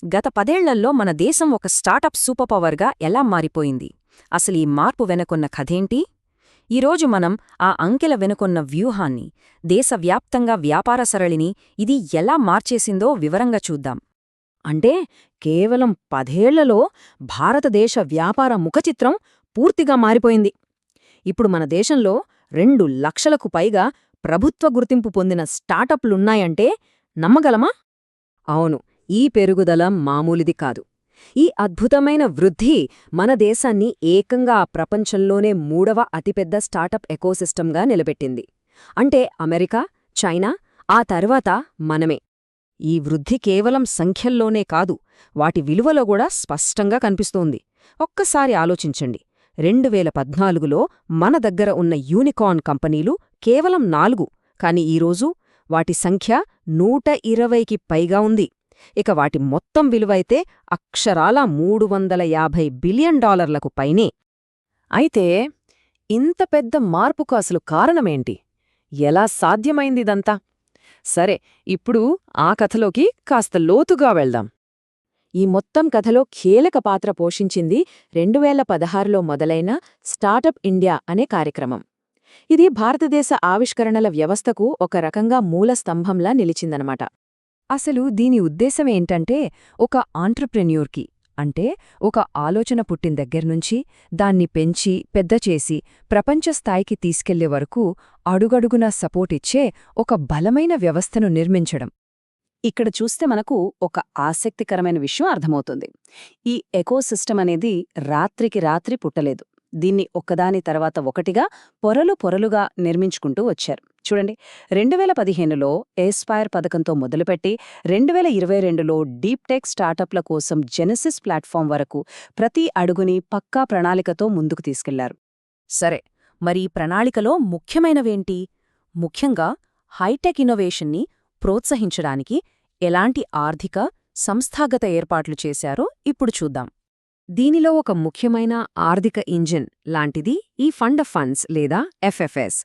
గత 10 ఏళ్లలో మన దేశం ఒక స్టార్టప్ సూపర్ పవర్గా ఎలా మారిపోయింది? అసలు ఈ మార్పు వెనుకొన్న కథేంటి? ఈరోజు మనం ఆ అంకెల వెనుకొన్న వ్యూహాన్ని, దేశవ్యాప్తంగా వ్యాపార సరళిని ఇది ఎలా మార్చేసిందో వివరంగా చూద్దాం. అంటే కేవలం 10 ఏళ్లలో భారతదేశ వ్యాపార ముఖచిత్రం పూర్తిగా మారిపోయింది. ఇప్పుడు మన దేశంలో 2 లక్షలకు పైగా ప్రభుత్వ గుర్తింపు పొందిన స్టార్టప్లున్నాయంటే నమ్మగలమా? అవును, ఈ పెరుగుదల మామూలిది కాదు. ఈ అద్భుతమైన వృద్ధి మన దేశాన్ని ఏకంగా ప్రపంచంలోనే 3వ అతిపెద్ద స్టార్టప్ ఎకోసిస్టమ్గా నిలబెట్టింది. అంటే అమెరికా, చైనా, ఆ తర్వాత మనమే. ఈ వృద్ధి కేవలం సంఖ్యల్లోనే కాదు, వాటి విలువలో కూడా స్పష్టంగా కనిపిస్తోంది. ఒక్కసారి ఆలోచించండి. 2014లో మన దగ్గర ఉన్న యూనికార్న్ కంపెనీలు కేవలం 4, కాని ఈరోజు వాటి సంఖ్య 120కి పైగా ఉంది. ఇక వాటి మొత్తం విలువైతే అక్షరాల $350 బిలియన్ పైనే. అయితే ఇంత పెద్ద మార్పుకు అసలు కారణమేంటి? ఎలా సాధ్యమైందిదంతా? సరే, ఇప్పుడు ఆ కథలోకి కాస్త లోతుగా వెళ్దాం. ఈ మొత్తం కథలో కీలక పాత్ర పోషించింది 2016లో మొదలైన స్టార్టప్ ఇండియా అనే కార్యక్రమం. ఇది భారతదేశ ఆవిష్కరణల వ్యవస్థకు ఒక రకంగా మూల స్తంభంలా నిలిచిందనమాట. అసలు దీని ఉద్దేశమేంటంటే, ఒక ఆంట్రప్రెన్యూర్కి, అంటే ఒక ఆలోచన పుట్టిన దగ్గర్నుంచి దాన్ని పెంచి పెద్దచేసి ప్రపంచ స్థాయికి తీసుకెళ్లే వరకు అడుగడుగునా సపోర్టిచ్చే ఒక బలమైన వ్యవస్థను నిర్మించడం. ఇక్కడ చూస్తే మనకు ఒక ఆసక్తికరమైన విషయం అర్థమవుతుంది. ఈ ఎకోసిస్టమ్ అనేది రాత్రికి రాత్రి పుట్టలేదు. దీన్ని ఒకదాని తర్వాత ఒకటిగా పొరలు పొరలుగా నిర్మించుకుంటూ వచ్చారు. చూడండి, 2015లో ఎస్పైర్ పథకంతో మొదలుపెట్టి 2022లో డీప్ టెక్ స్టార్టప్ల కోసం జెనెసిస్ ప్లాట్ఫామ్ వరకు ప్రతి అడుగుని పక్కా ప్రణాళికతో ముందుకు తీసుకెళ్లారు. సరే, మరి ఈ ప్రణాళికలో ముఖ్యమైనవేంటి? ముఖ్యంగా హైటెక్ ఇన్నోవేషన్ని ప్రోత్సహించడానికి ఎలాంటి ఆర్థిక, సంస్థాగత ఏర్పాట్లు చేశారో ఇప్పుడు చూద్దాం. దీనిలో ఒక ముఖ్యమైన ఆర్థిక ఇంజిన్ లాంటిది ఈ ఫండ్ ఆఫ్ ఫండ్స్ లేదా ఎఫ్ఎఫ్ఎస్.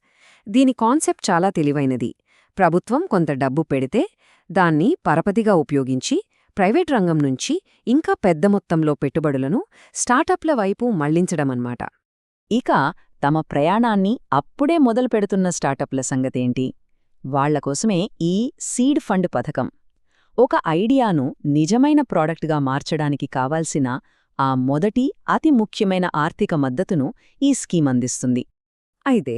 దీని కాన్సెప్ట్ చాలా తెలివైనది. ప్రభుత్వం కొంత డబ్బు పెడితే దాన్ని పరపతిగా ఉపయోగించి ప్రైవేట్ రంగం నుంచి ఇంకా పెద్ద మొత్తంలో పెట్టుబడులను స్టార్టప్ల వైపు మళ్లించడమన్నమాట. ఇక తమ ప్రయాణాన్ని అప్పుడే మొదలుపెడుతున్న స్టార్టప్ల సంగతేంటి? వాళ్లకోసమే ఈ సీడ్ ఫండ్ పథకం. ఒక ఐడియాను నిజమైన ప్రాడక్ట్గా మార్చడానికి కావాల్సిన ఆ మొదటి అతి ముఖ్యమైన ఆర్థిక మద్దతును ఈ స్కీమ్ అందిస్తుంది. అయితే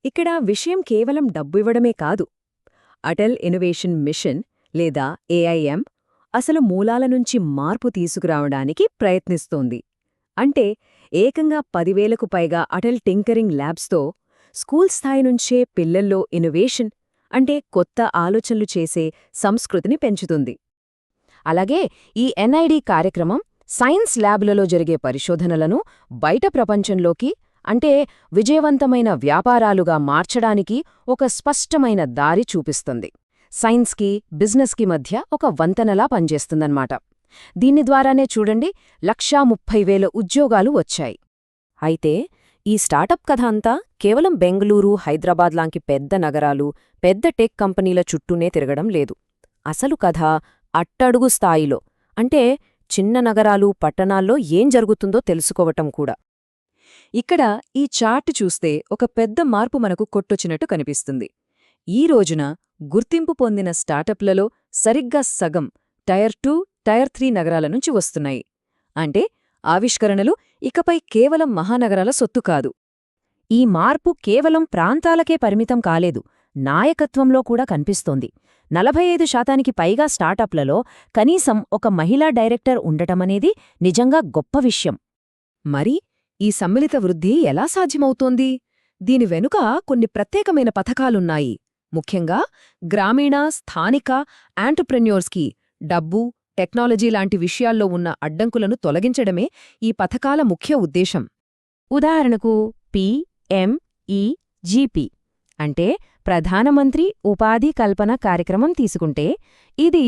ఇక్కడ విషయం కేవలం డబ్బు ఇవ్వడమే కాదు. అటల్ ఇన్నోవేషన్ మిషన్ లేదా ఏఐఎం అసలు మూలాల నుంచి మార్పు తీసుకురావడానికి ప్రయత్నిస్తోంది. అంటే ఏకంగా 10,000కు పైగా అటల్ టింకరింగ్ ల్యాబ్స్తో స్కూల్ స్థాయి నుంచే పిల్లల్లో ఇన్నోవేషన్ అంటే కొత్త ఆలోచనలు చేసే సంస్కృతిని పెంచుతుంది. అలాగే ఈ ఎన్ఐడి కార్యక్రమం సైన్స్ ల్యాబ్లలో జరిగే పరిశోధనలను బయట ప్రపంచంలోకి, అంటే విజయవంతమైన వ్యాపారాలుగా మార్చడానికి ఒక స్పష్టమైన దారి చూపిస్తుంది. సైన్స్కి, బిజినెస్కి మధ్య ఒక వంతెనలా పనిచేస్తుందన్నమాట. దీని ద్వారానే చూడండి 130,000 ఉద్యోగాలు వచ్చాయి. అయితే ఈ స్టార్టప్ కథ అంతా కేవలం బెంగళూరు, హైదరాబాద్ లాంటి పెద్ద నగరాలు, పెద్ద టెక్ కంపెనీల చుట్టూనే తిరగడం లేదు. అసలు కథ అట్టడుగు స్థాయిలో, అంటే చిన్న నగరాలు, పట్టణాల్లో ఏం జరుగుతుందో తెలుసుకోవటం కూడా. ఇక్కడ ఈ చార్ట్ చూస్తే ఒక పెద్ద మార్పు మనకు కొట్టొచ్చినట్టు కనిపిస్తుంది. ఈ రోజున గుర్తింపు పొందిన స్టార్టప్లలో సరిగ్గా సగం టైర్ 2, టైర్ 3 నగరాల నుంచి వస్తున్నాయి. అంటే ఆవిష్కరణలు ఇకపై కేవలం మహానగరాల సొత్తు కాదు. ఈ మార్పు కేవలం ప్రాంతాలకే పరిమితం కాలేదు, నాయకత్వంలో కూడా కనిపిస్తోంది. 45% పైగా స్టార్టప్లలో కనీసం ఒక మహిళా డైరెక్టర్ ఉండటమనేది నిజంగా గొప్ప విషయం. మరి ఈ సమ్మిళిత వృద్ధి ఎలా సాధ్యమవుతోంది? దీని వెనుక కొన్ని ప్రత్యేకమైన పథకాలున్నాయి. ముఖ్యంగా గ్రామీణ, స్థానిక ఆంటర్ప్రెన్యూర్స్కి డబ్బు, టెక్నాలజీ లాంటి విషయాల్లో ఉన్న అడ్డంకులను తొలగించడమే ఈ పథకాల ముఖ్య ఉద్దేశం. ఉదాహరణకు PMEGP అంటే ప్రధానమంత్రి ఉపాధి కల్పన కార్యక్రమం తీసుకుంటే, ఇది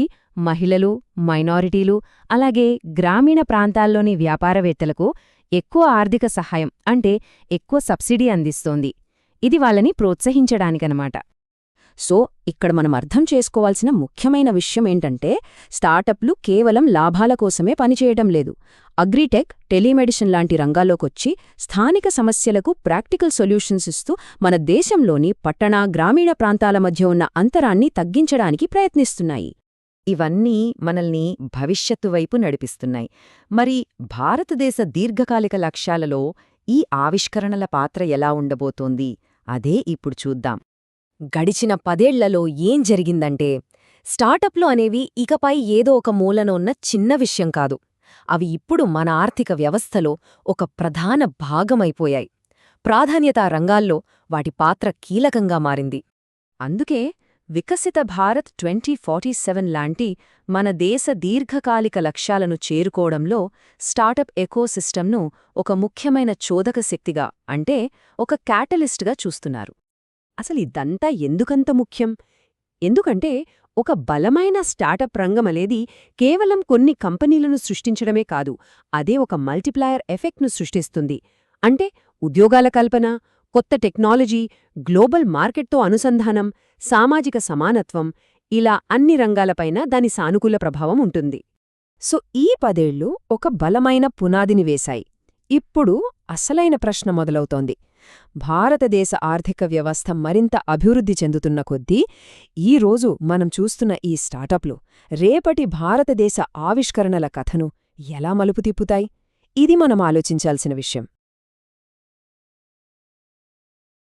మహిళలు, మైనారిటీలు, అలాగే గ్రామీణ ప్రాంతాల్లోని వ్యాపారవేత్తలకు ఎక్కువ ఆర్థిక సహాయం, అంటే ఎక్కువ సబ్సిడీ అందిస్తోంది. ఇది వాళ్ళని ప్రోత్సహించడానికనమాట. సో ఇక్కడ మనం అర్థం చేసుకోవాల్సిన ముఖ్యమైన విషయం ఏంటంటే స్టార్టప్లు కేవలం లాభాల కోసమే పనిచేయటం లేదు. అగ్రిటెక్, టెలిమెడిసిన్ లాంటి రంగాల్లోకొచ్చి స్థానిక సమస్యలకు ప్రాక్టికల్ సొల్యూషన్స్ ఇస్తూ మన దేశంలోని పట్టణ, గ్రామీణ ప్రాంతాల మధ్య ఉన్న అంతరాన్ని తగ్గించడానికి ప్రయత్నిస్తున్నాయి. ఇవన్నీ మనల్ని భవిష్యత్తు వైపు నడిపిస్తున్నాయి. మరి భారతదేశ దీర్ఘకాలిక లక్ష్యాలలో ఈ ఆవిష్కరణల పాత్ర ఎలా ఉండబోతోంది అదే ఇప్పుడు చూద్దాం. గడిచిన 10 ఏళ్లలో ఏం జరిగిందంటే స్టార్టప్లు అనేవి ఇకపై ఏదో ఒక మూలన ఉన్న చిన్న విషయం కాదు. అవి ఇప్పుడు మన ఆర్థిక వ్యవస్థలో ఒక ప్రధాన భాగమైపోయాయి. ప్రాధాన్యతా రంగాల్లో వాటి పాత్ర కీలకంగా మారింది. అందుకే వికసిత భారత్ 2047 లాంటి మన దేశ దీర్ఘకాలిక లక్ష్యాలను చేరుకోవడంలో స్టార్టప్ ఎకోసిస్టమ్ను ఒక ముఖ్యమైన చోదక శక్తిగా, అంటే ఒక క్యాటలిస్ట్గా చూస్తున్నారు. అసలు ఇదంతా ఎందుకంత ముఖ్యం? ఎందుకంటే ఒక బలమైన స్టార్టప్ రంగమనేది కేవలం కొన్ని కంపెనీలను సృష్టించడమే కాదు, అదే ఒక మల్టిప్లయర్ ఎఫెక్ట్ను సృష్టిస్తుంది. అంటే ఉద్యోగాల కల్పన, కొత్త టెక్నాలజీ, గ్లోబల్ మార్కెట్తో అనుసంధానం, సామాజిక సమానత్వం, ఇలా అన్ని రంగాలపైన దాని సానుకూల ప్రభావం ఉంటుంది. సో ఈ 10 ఏళ్లు ఒక బలమైన పునాదిని వేశాయి. ఇప్పుడు అసలైన ప్రశ్న మొదలవుతోంది. భారతదేశ ఆర్థిక వ్యవస్థ మరింత అభివృద్ధి చెందుతున్న కొద్దీ ఈరోజు మనం చూస్తున్న ఈ స్టార్టప్లు రేపటి భారతదేశ ఆవిష్కరణల కథను ఎలా మలుపు తిప్పుతాయి? ఇది మనం ఆలోచించాల్సిన విషయం.